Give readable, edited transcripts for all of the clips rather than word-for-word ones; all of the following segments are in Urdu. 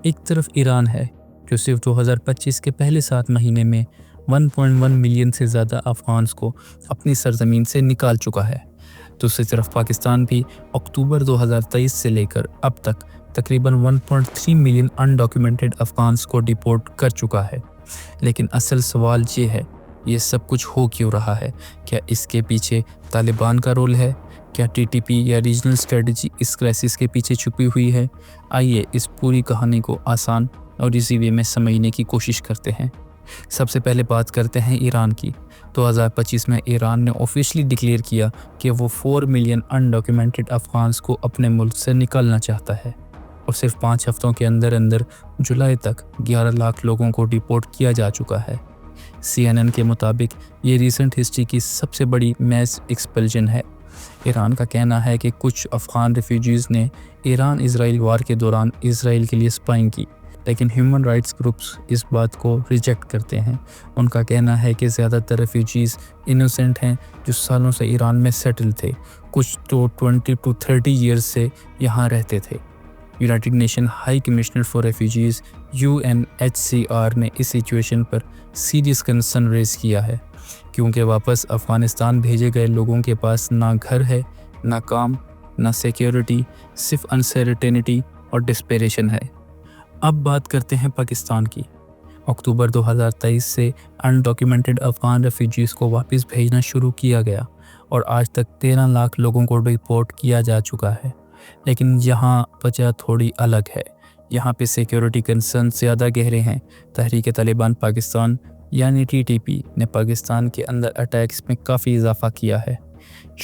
ایک طرف ایران ہے جو صرف 2025 کے پہلے 7 مہینے میں 1.1 ملین سے زیادہ افغانز کو اپنی سرزمین سے نکال چکا ہے۔ دوسری طرف پاکستان بھی اکتوبر 2023 سے لے کر اب تک تقریباً 1.3 ملین انڈاکیومنٹڈ افغانز کو ڈیپورٹ کر چکا ہے۔ لیکن اصل سوال یہ ہے، یہ سب کچھ ہو کیوں رہا ہے؟ کیا اس کے پیچھے طالبان کا رول ہے؟ کیا ٹی ٹی پی یا ریجنل اسٹریٹجی اس کرائسس کے پیچھے چھپی ہوئی ہے؟ آئیے اس پوری کہانی کو آسان اور ایزی وے میں سمجھنے کی کوشش کرتے ہیں۔ سب سے پہلے بات کرتے ہیں ایران کی۔ 2025 میں ایران نے آفیشلی ڈکلیئر کیا کہ وہ 4 ملین انڈاکیومنٹڈ افغانز کو اپنے ملک سے نکالنا چاہتا ہے، اور صرف 5 ہفتوں کے اندر جولائی تک 11 لاکھ لوگوں کو ڈیپورٹ کیا جا چکا ہے۔ CNN کے مطابق یہ ریسنٹ ہسٹری کی سب سے بڑی میس ایکسپلژن ہے۔ ایران کا کہنا ہے کہ کچھ افغان ریفیوجیز نے ایران اسرائیل وار کے دوران اسرائیل کے لیے اسپائنگ کی، لیکن ہیومن رائٹس گروپس اس بات کو ریجیکٹ کرتے ہیں۔ ان کا کہنا ہے کہ زیادہ تر ریفیوجیز انوسینٹ ہیں جو سالوں سے ایران میں سیٹل تھے، کچھ تو 20 to 30 ایئرز سے یہاں رہتے تھے۔ United nation high commissioner for refugees UNHCR نے اس سچویشن پر سیریس کنسرن ریز کیا ہے، کیونکہ واپس افغانستان بھیجے گئے لوگوں کے پاس نہ گھر ہے، نہ کام، نہ سیکیورٹی، صرف انسرٹینٹی اور ڈسپریشن ہے۔ اب بات کرتے ہیں پاکستان کی۔ اکتوبر 2023 سے انڈاکیومنٹڈ افغان ریفیوجیز کو واپس بھیجنا شروع کیا گیا، اور آج تک 13 لاکھ لوگوں کو ڈیپورٹ کیا جا چکا ہے۔ لیکن یہاں وجہ تھوڑی الگ ہے۔ یہاں پہ سیکیورٹی کنسرن زیادہ گہرے ہیں۔ تحریک طالبان پاکستان یعنی TTP نے پاکستان کے اندر اٹیکس میں کافی اضافہ کیا ہے۔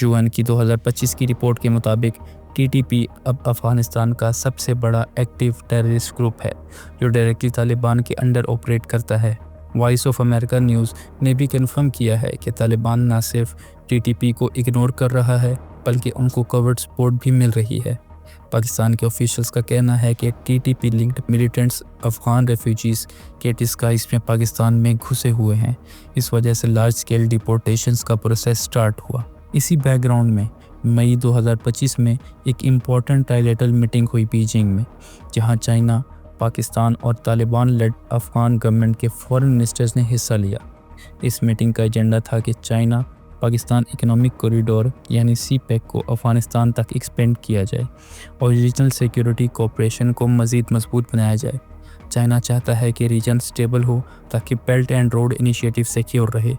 UN کی 2025 کی رپورٹ کے مطابق TTP اب افغانستان کا سب سے بڑا ایکٹیو ٹیررسٹ گروپ ہے جو ڈائریکٹلی طالبان کے انڈر آپریٹ کرتا ہے۔ وائس آف امریکہ نیوز نے بھی کنفرم کیا ہے کہ طالبان نہ صرف TTP کو اگنور کر رہا ہے بلکہ ان کو کورٹ سپورٹ بھی مل رہی ہے۔ پاکستان کے آفیشلز کا کہنا ہے کہ TTP linked militants Afghan refugees کے ڈسگائز میں پاکستان میں گھسے ہوئے ہیں۔ اس وجہ سے لارج سکیل ڈیپورٹیشنز کا پروسیس سٹارٹ ہوا۔ اسی بیک گراؤنڈ میں مئی 2025 میں ایک امپورٹنٹ ٹائلیٹل میٹنگ ہوئی بیجنگ میں، جہاں چائنا، پاکستان اور طالبان لیڈ افغان گورنمنٹ کے فارن منسٹرز نے حصہ لیا۔ اس میٹنگ کا ایجنڈا تھا کہ چائنا پاکستان اکنامک کوریڈور یعنی CPEC کو افغانستان تک ایکسپینڈ کیا جائے اور ریجنل سیکیورٹی کوآپریشن کو مزید مضبوط بنایا جائے۔ چائنا چاہتا ہے کہ ریجن سٹیبل ہو تاکہ belt and road initiative secure رہے،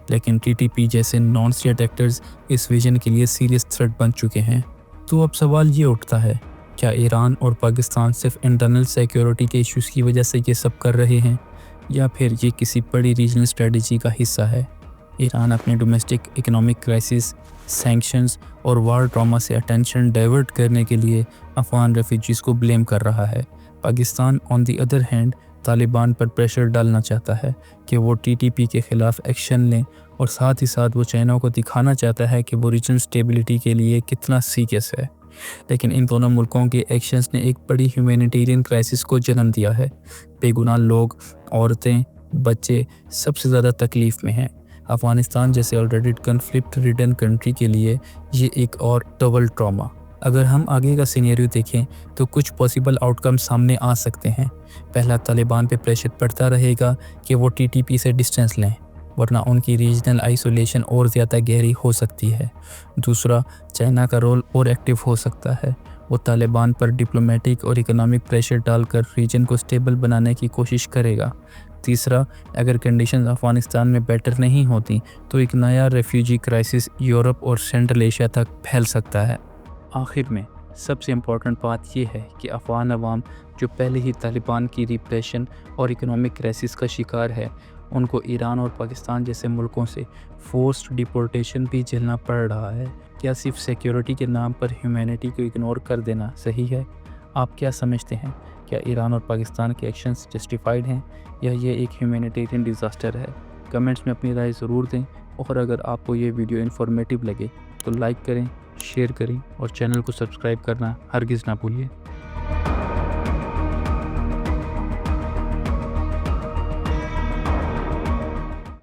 لیکن TTP جیسے نان اسٹیٹ ایکٹرز اس ویژن کے لیے سیریس تھریٹ بن چکے ہیں۔ تو اب سوال یہ اٹھتا ہے، کیا ایران اور پاکستان صرف انٹرنل سیکیورٹی کے ایشوز کی وجہ سے یہ سب کر رہے ہیں، یا پھر یہ کسی بڑی ریجنل اسٹریٹجی کا حصہ ہے؟ ایران اپنے ڈومیسٹک اکنامک کرائسس، سینکشنز اور وار ڈراما سے اٹینشن ڈائیورٹ کرنے کے لیے افغان ریفیوجیز کو بلیم کر رہا ہے۔ Pakistan on the other hand Taliban پر پریشر ڈالنا چاہتا ہے کہ وہ TTP کے خلاف ایکشن لیں، اور ساتھ ہی ساتھ وہ چائنا کو دکھانا چاہتا ہے کہ وہ ریجنل سٹیبلٹی کے لیے کتنا سیریس ہے۔ لیکن ان دونوں ملکوں کے ایکشنز نے ایک بڑی ہیومینیٹیرین کرائسس کو جنم دیا ہے۔ بے گناہ لوگ، عورتیں، بچے سب سے زیادہ تکلیف میں ہیں۔ افغانستان جیسے آلریڈی کنفلکٹ ریڈن کنٹری کے لیے یہ ایک اور ڈبل ٹراما۔ اگر ہم آگے کا سینیریو دیکھیں تو کچھ پاسبل آؤٹ کم سامنے آ سکتے ہیں۔ پہلا، طالبان پہ پریشر پڑتا رہے گا کہ وہ TTP سے ڈسٹینس لیں، ورنہ ان کی ریجنل آئسولیشن اور زیادہ گہری ہو سکتی ہے۔ دوسرا، چائنا کا رول اور ایکٹیو ہو سکتا ہے۔ وہ طالبان پر ڈپلومیٹک اور اکنامک پریشر ڈال کر ریجن کو سٹیبل بنانے کی کوشش کرے گا۔ تیسرا، اگر کنڈیشنز افغانستان میں بیٹر نہیں ہوتی تو ایک نیا ریفیوجی کرائسس یورپ اور سینٹرل ایشیا تک پھیل سکتا ہے۔ آخر میں سب سے امپورٹنٹ بات یہ ہے کہ افغان عوام جو پہلے ہی طالبان کی ریپریشن اور اکنامک کرائسس کا شکار ہے، ان کو ایران اور پاکستان جیسے ملکوں سے فورسڈ ڈیپورٹیشن بھی جھیلنا پڑ رہا ہے۔ کیا صرف سیکیورٹی کے نام پر ہیومینٹی کو اگنور کر دینا صحیح ہے؟ آپ کیا سمجھتے ہیں؟ کیا ایران اور پاکستان کے ایکشنز جسٹیفائڈ ہیں، یا یہ ایک ہیومینیٹیرین ڈیزاسٹر ہے؟ کمنٹس میں اپنی رائے ضرور دیں، اور اگر آپ کو یہ ویڈیو انفارمیٹیو لگے تو لائک کریں، شیئر کریں اور چینل کو سبسکرائب کرنا ہرگز نہ بھولیے۔